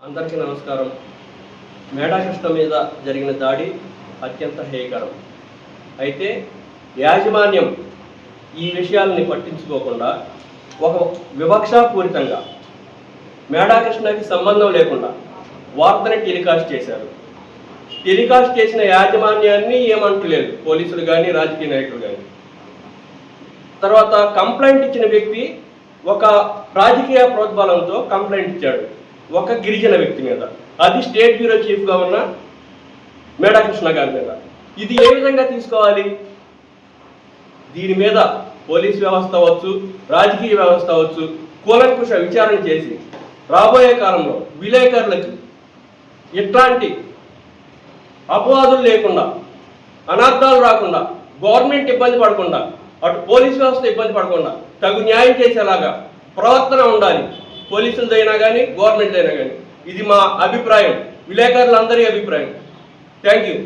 అందరికీ నమస్కారం. మేడాకృష్ణ మీద జరిగిన దాడి అత్యంత హేయకరం. అయితే యాజమాన్యం ఈ విషయాలని పట్టించుకోకుండా ఒక వివక్షాపూరితంగా మేడాకృష్ణకి సంబంధం లేకుండా వార్తని టెలికాస్ట్ చేశారు. టెలికాస్ట్ చేసిన యాజమాన్యాన్ని ఏమంటలేదు పోలీసులు కానీ రాజకీయ నాయకులు కానీ. తర్వాత కంప్లైంట్ ఇచ్చిన వ్యక్తి ఒక రాజకీయ ప్రోద్బలంతో కంప్లైంట్ ఇచ్చాడు ఒక గిరిజన వ్యక్తి మీద, అది స్టేట్ బ్యూరో చీఫ్గా ఉన్న మేడాకృష్ణ గారి మీద. ఇది ఏ విధంగా తీసుకోవాలి? దీని మీద పోలీస్ వ్యవస్థ అవ్వచ్చు, రాజకీయ వ్యవస్థ అవ్వచ్చు, కూలంకుష విచారణ చేసి రాబోయే కాలంలో విలేకరులకి ఇట్లాంటి అపవాదులు లేకుండా, అనర్థాలు రాకుండా, గవర్నమెంట్ ఇబ్బంది పడకుండా, అటు పోలీస్ వ్యవస్థ ఇబ్బంది పడకుండా తగు న్యాయం చేసేలాగా ప్రవర్తన ఉండాలి, పోలీసులదైనా కానీ గవర్నమెంట్దైనా కానీ. ఇది మా అభిప్రాయం, విలేకరులందరి అభిప్రాయం. Thank you.